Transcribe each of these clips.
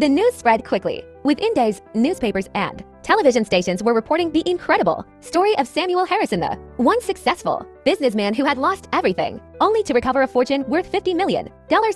The news spread quickly. Within days, newspapers and television stations were reporting the incredible story of Samuel Harrison, the once successful businessman who had lost everything, only to recover a fortune worth $50 million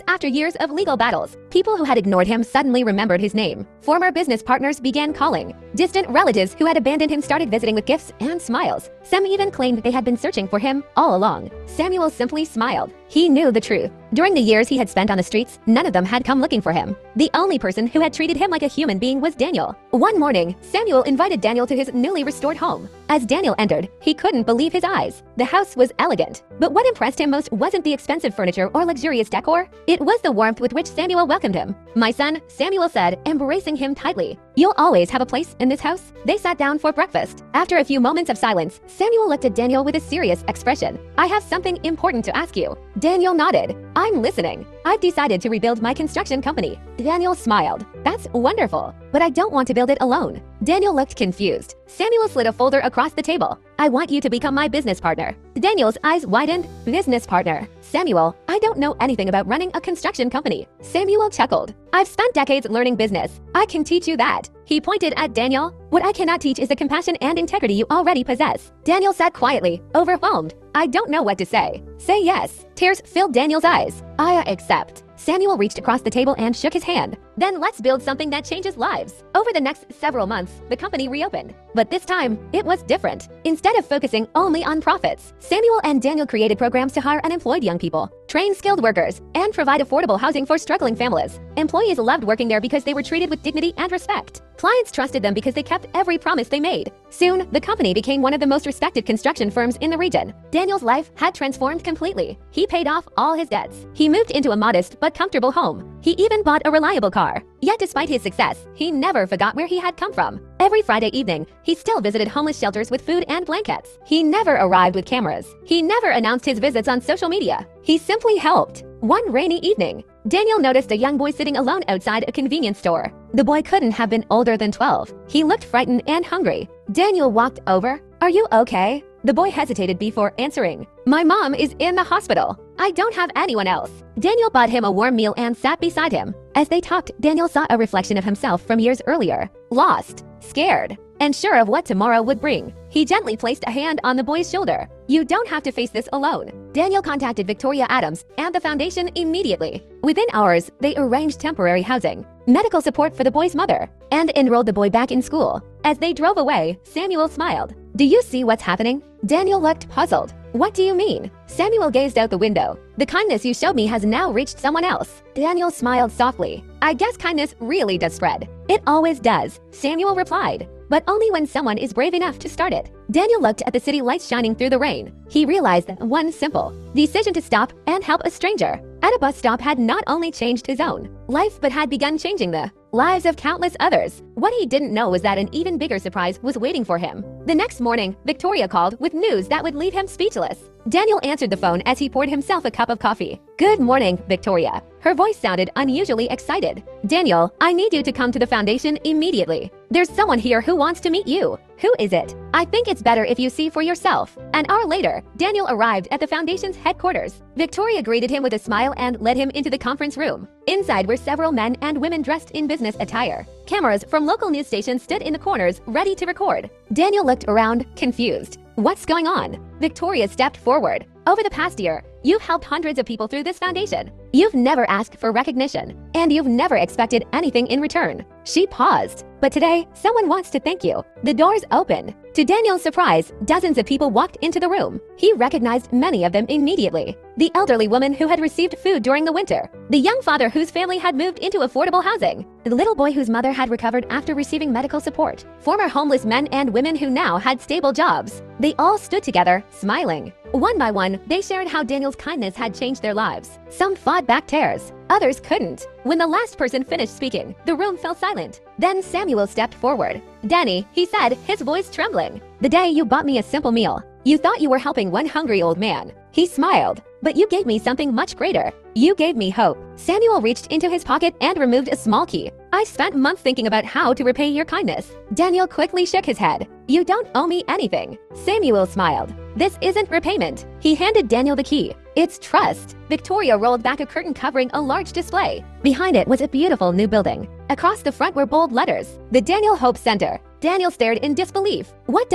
after years of legal battles. People who had ignored him suddenly remembered his name. Former business partners began calling. Distant relatives who had abandoned him started visiting with gifts and smiles. Some even claimed they had been searching for him all along. Samuel simply smiled. He knew the truth. During the years he had spent on the streets, none of them had come looking for him. The only person who had treated him like a human being was Daniel. One morning, Samuel invited Daniel to his newly restored home. As Daniel entered, he couldn't believe his eyes. The house was elegant, but what impressed him most wasn't the expensive furniture or luxurious decor. It was the warmth with which Samuel welcomed him. "My son," Samuel said, embracing him tightly. "You'll always have a place in this house." They sat down for breakfast. After a few moments of silence, Samuel looked at Daniel with a serious expression. "I have something important to ask you." Daniel nodded. "I'm listening." "I've decided to rebuild my construction company." Daniel smiled. "That's wonderful, but I don't want to build it alone." Daniel looked confused. Samuel slid a folder across the table. "I want you to become my business partner." Daniel's eyes widened. "Business partner? Samuel, I don't know anything about running a construction company." Samuel chuckled. "I've spent decades learning business. I can teach you that." He pointed at Daniel. "What I cannot teach is the compassion and integrity you already possess." Daniel sat quietly, overwhelmed. "I don't know what to say." "Say yes." Tears filled Daniel's eyes. "I accept." Samuel reached across the table and shook his hand. "Then let's build something that changes lives." Over the next several months, the company reopened. But this time, it was different. Instead of focusing only on profits, Samuel and Daniel created programs to hire unemployed young people, train skilled workers, and provide affordable housing for struggling families. Employees loved working there because they were treated with dignity and respect. Clients trusted them because they kept every promise they made. Soon, the company became one of the most respected construction firms in the region. Daniel's life had transformed completely. He paid off all his debts. He moved into a modest but comfortable home. He even bought a reliable car. Yet despite his success, he never forgot where he had come from. Every Friday evening, he still visited homeless shelters with food and blankets. He never arrived with cameras. He never announced his visits on social media. He simply helped. One rainy evening, Daniel noticed a young boy sitting alone outside a convenience store. The boy couldn't have been older than 12. He looked frightened and hungry. Daniel walked over. "Are you okay?" The boy hesitated before answering. "My mom is in the hospital. I don't have anyone else." Daniel bought him a warm meal and sat beside him. As they talked, Daniel saw a reflection of himself from years earlier. Lost, scared, and sure of what tomorrow would bring. He gently placed a hand on the boy's shoulder. "You don't have to face this alone." Daniel contacted Victoria Adams and the foundation immediately. Within hours, they arranged temporary housing, medical support for the boy's mother, and enrolled the boy back in school. As they drove away, Samuel smiled. "Do you see what's happening?" Daniel looked puzzled. "What do you mean?" Samuel gazed out the window. "The kindness you showed me has now reached someone else." Daniel smiled softly. "I guess kindness really does spread." "It always does," Samuel replied, "but only when someone is brave enough to start it." Daniel looked at the city lights shining through the rain. He realized that one simple decision to stop and help a stranger at a bus stop had not only changed his own life but had begun changing the lives of countless others. What he didn't know was that an even bigger surprise was waiting for him. The next morning, Victoria called with news that would leave him speechless. Daniel answered the phone as he poured himself a cup of coffee. "Good morning, Victoria." Her voice sounded unusually excited. "Daniel, I need you to come to the foundation immediately. There's someone here who wants to meet you." "Who is it?" "I think it's better if you see for yourself." An hour later, Daniel arrived at the foundation's headquarters. Victoria greeted him with a smile and led him into the conference room. Inside were several men and women dressed in business attire. Cameras from local news stations stood in the corners, ready to record. Daniel looked around, confused. "What's going on?" Victoria stepped forward. "Over the past year, you've helped hundreds of people through this foundation. You've never asked for recognition, and you've never expected anything in return." She paused. "But today, someone wants to thank you." The doors opened. To Daniel's surprise, dozens of people walked into the room. He recognized many of them immediately. The elderly woman who had received food during the winter. The young father whose family had moved into affordable housing. The little boy whose mother had recovered after receiving medical support. Former homeless men and women who now had stable jobs. They all stood together, smiling. One by one, they shared how Daniel's kindness had changed their lives. Some fought back tears. Others couldn't. When the last person finished speaking, the room fell silent. Then Samuel stepped forward. "Danny," he said, his voice trembling. "The day you bought me a simple meal, you thought you were helping one hungry old man." He smiled. "But you gave me something much greater. You gave me hope." Samuel reached into his pocket and removed a small key. "I spent months thinking about how to repay your kindness." Daniel quickly shook his head. "You don't owe me anything." Samuel smiled. "This isn't repayment." He handed Daniel the key. It's trust. Victoria rolled back a curtain covering a large display. Behind it was a beautiful new building. Across the front were bold letters, the Daniel Hope Center. Daniel stared in disbelief. What ...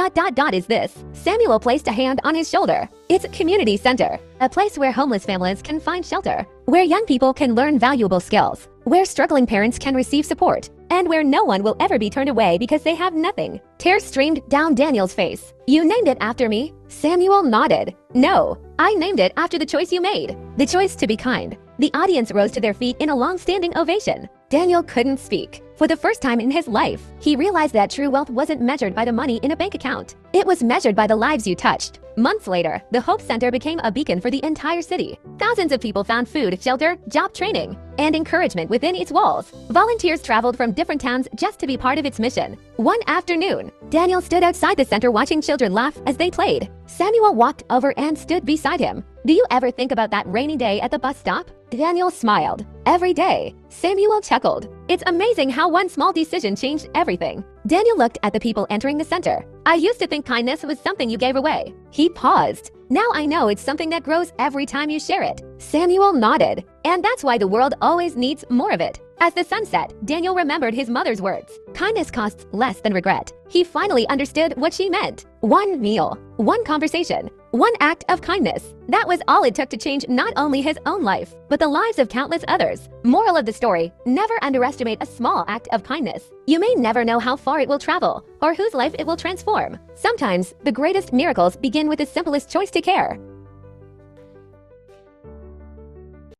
is this? Samuel placed a hand on his shoulder. It's a community center, a place where homeless families can find shelter, where young people can learn valuable skills, where struggling parents can receive support, and where no one will ever be turned away because they have nothing. Tears streamed down Daniel's face. You named it after me? Samuel nodded. No, I named it after the choice you made. The choice to be kind. The audience rose to their feet in a long-standing ovation. Daniel couldn't speak. For the first time in his life, he realized that true wealth wasn't measured by the money in a bank account. It was measured by the lives you touched. Months later, the Hope Center became a beacon for the entire city. Thousands of people found food, shelter, job training, and encouragement within its walls. Volunteers traveled from different towns just to be part of its mission. One afternoon, Daniel stood outside the center watching children laugh as they played. Samuel walked over and stood beside him. Do you ever think about that rainy day at the bus stop? Daniel smiled. Every day. Samuel chuckled. It's amazing how one small decision changed everything. Daniel looked at the people entering the center. I used to think kindness was something you gave away. He paused. Now I know it's something that grows every time you share it. Samuel nodded. And that's why the world always needs more of it. As the sun set, Daniel remembered his mother's words. Kindness costs less than regret. He finally understood what she meant. One meal, one conversation, one act of kindness. That was all it took to change not only his own life, but the lives of countless others. Moral of the story, never underestimate a small act of kindness. You may never know how far it will travel or whose life it will transform. Sometimes, the greatest miracles begin with the simplest choice to care.